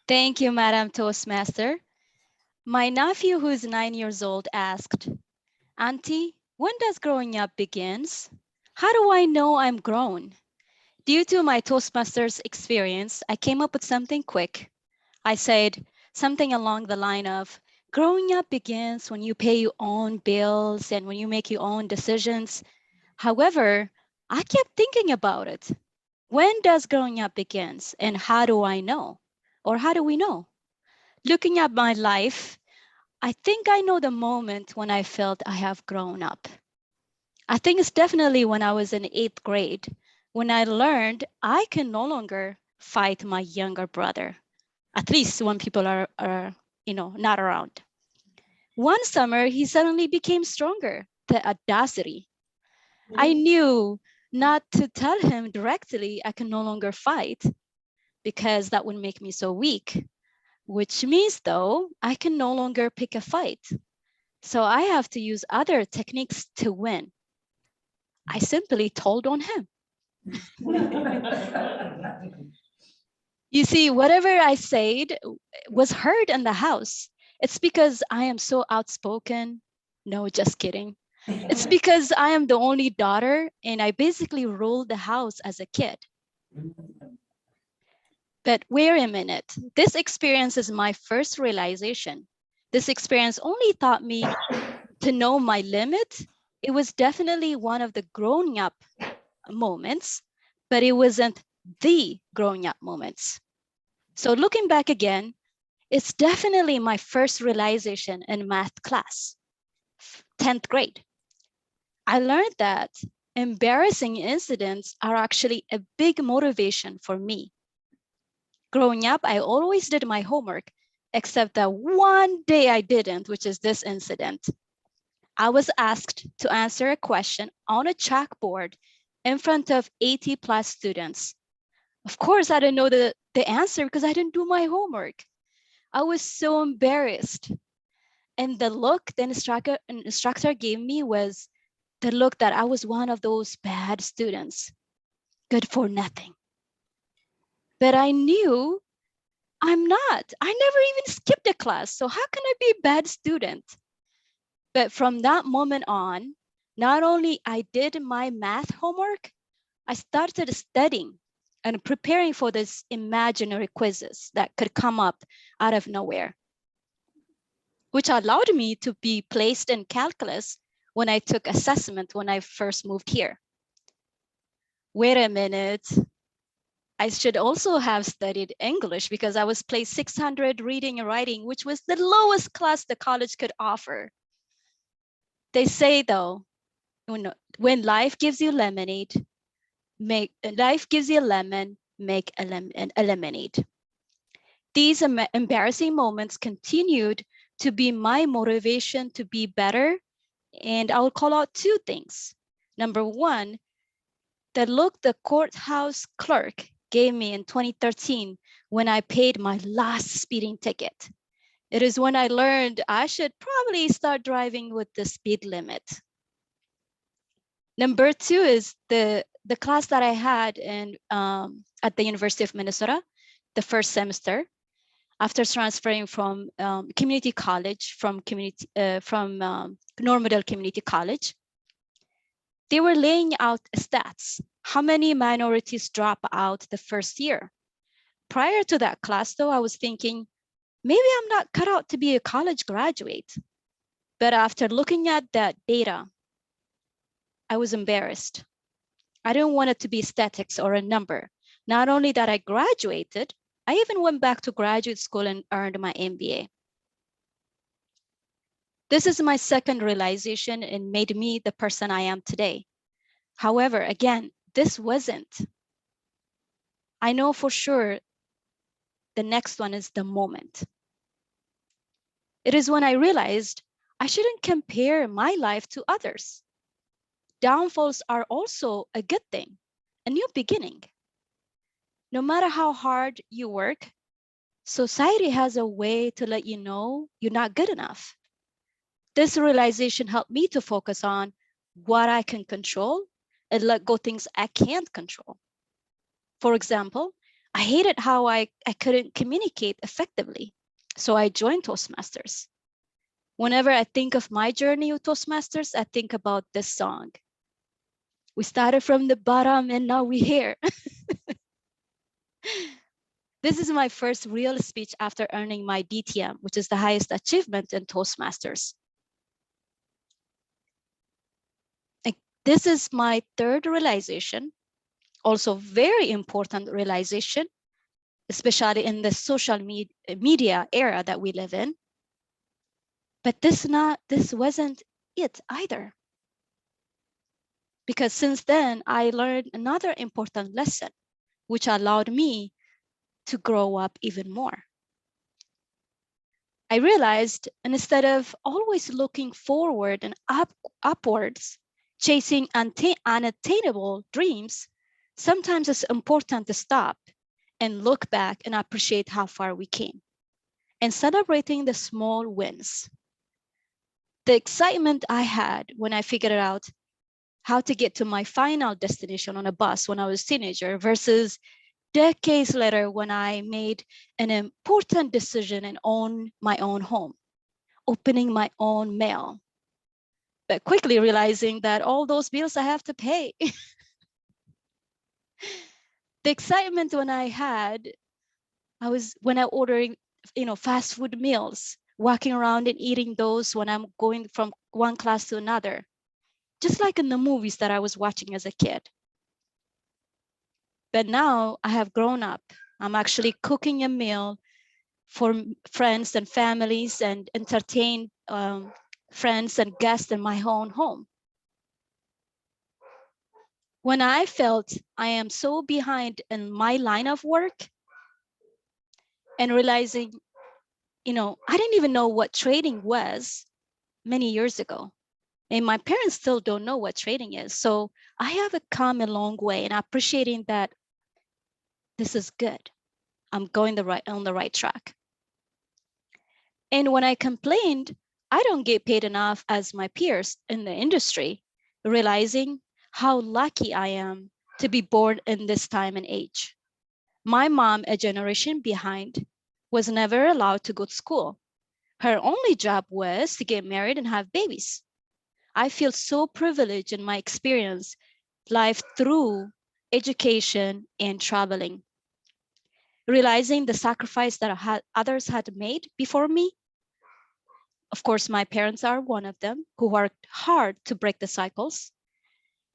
Thank you, Madam Toastmaster. My nephew, who is 9 years old, asked, Auntie, when does growing up begins? How do I know I'm grown? Due to my Toastmasters experience, I came up with something quick. I said something along the line of, growing up begins when you pay your own bills and when you make your own decisions. However, I kept thinking about it. When does growing up begins and how do I know? Or how do we know? Looking at my life, I think I know the moment when I felt I have grown up. I think it's definitely when I was in 8th grade, when I learned I can no longer fight my younger brother, at least when people are not around. One summer, he suddenly became stronger, the audacity. I knew not to tell him directly I can no longer fight because that would make me so weak, which means though, I can no longer pick a fight. So I have to use other techniques to win. I simply told on him. You see, whatever I said was heard in the house. It's because I am so outspoken. No, just kidding. It's because I am the only daughter and I basically ruled the house as a kid. But wait a minute, this experience is my first realization. This experience only taught me to know my limit. It was definitely one of the growing up moments, but it wasn't the growing up moments. So looking back again, it's definitely my first realization in math class, 10th grade. I learned that embarrassing incidents are actually a big motivation for me. Growing up, I always did my homework, except that one day I didn't, which is this incident. I was asked to answer a question on a chalkboard in front of 80 plus students. Of course, I didn't know the answer because I didn't do my homework. I was so embarrassed. And the look the instructor gave me was the look that I was one of those bad students, good for nothing. But I knew I'm not. I never even skipped a class. So how can I be a bad student? But from that moment on, not only I did my math homework, I started studying and preparing for these imaginary quizzes that could come up out of nowhere, which allowed me to be placed in calculus when I took assessment when I first moved here. Wait a minute. I should also have studied English because I was placed 600 reading and writing, which was the lowest class the college could offer. They say though, when life gives you lemonade, life gives you a lemon, make a lemonade. These embarrassing moments continued to be my motivation to be better. And I'll call out two things. Number one, the look the courthouse clerk gave me in 2013 when I paid my last speeding ticket. It is when I learned I should probably start driving with the speed limit. Number two is the class that I had at the University of Minnesota, the first semester, after transferring from community college, from Normandale Community College. They were laying out stats, how many minorities drop out the first year. Prior to that class, though, I was thinking, maybe I'm not cut out to be a college graduate. But after looking at that data, I was embarrassed. I didn't want it to be statics or a number. Not only that I graduated, I even went back to graduate school and earned my MBA. This is my second realization and made me the person I am today. However, again, this wasn't. I know for sure the next one is the moment. It is when I realized I shouldn't compare my life to others. Downfalls are also a good thing, a new beginning. No matter how hard you work, society has a way to let you know you're not good enough. This realization helped me to focus on what I can control and let go things I can't control. For example, I hated how I couldn't communicate effectively. So I joined Toastmasters. Whenever I think of my journey with Toastmasters, I think about this song. We started from the bottom and now we're here. This is my first real speech after earning my DTM, which is the highest achievement in Toastmasters. This is my third realization, also very important realization, especially in the social media era that we live in. But this wasn't it either. Because since then, I learned another important lesson, which allowed me to grow up even more. I realized instead of always looking forward and upwards, chasing unattainable dreams, sometimes it's important to stop and look back and appreciate how far we came and celebrating the small wins. The excitement I had when I figured out how to get to my final destination on a bus when I was a teenager versus decades later when I made an important decision and own my own home, opening my own mail, but quickly realizing that all those bills I have to pay. The excitement when I had, when I ordering, fast food meals, walking around and eating those when I'm going from one class to another, just like in the movies that I was watching as a kid. But now I have grown up. I'm actually cooking a meal for friends and families and entertain friends and guests in my own home. When I felt I am so behind in my line of work and realizing, I didn't even know what trading was many years ago. And my parents still don't know what trading is. So I have come a long way and appreciating that this is good. I'm going on the right track. And when I complained, I don't get paid enough as my peers in the industry, realizing how lucky I am to be born in this time and age. My mom, a generation behind, was never allowed to go to school. Her only job was to get married and have babies. I feel so privileged in my experience life through education and traveling. Realizing the sacrifice that others had made before me. Of course, my parents are one of them who worked hard to break the cycles.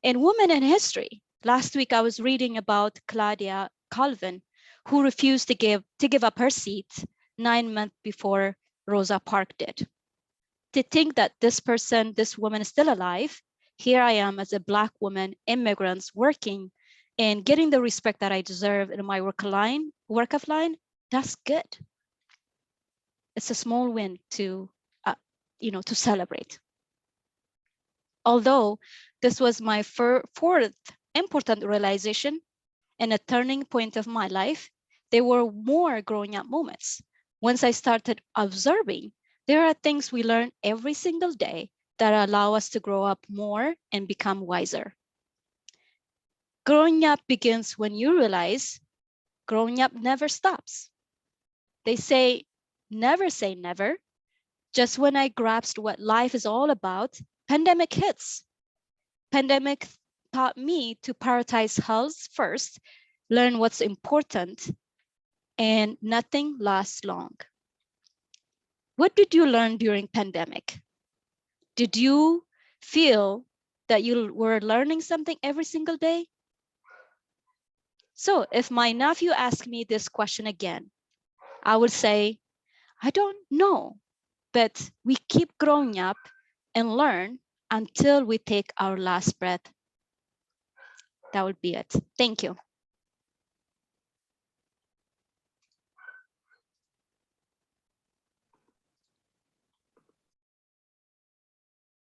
And women in history. Last week, I was reading about Claudia Calvin, who refused to give up her seat 9 months before Rosa Parks did. To think that this woman is still alive, here I am as a Black woman, immigrants working and getting the respect that I deserve in my work of line, that's good. It's a small win to celebrate. Although this was my fourth important realization and a turning point of my life, there were more growing up moments. Once I started observing, there are things we learn every single day that allow us to grow up more and become wiser. Growing up begins when you realize growing up never stops. They say never. Just when I grasped what life is all about, pandemic hits. Pandemic taught me to prioritize health first, learn what's important, and nothing lasts long. What did you learn during pandemic? Did you feel that you were learning something every single day? So if my nephew asked me this question again, I would say, I don't know, but we keep growing up and learn until we take our last breath. That would be it. Thank you.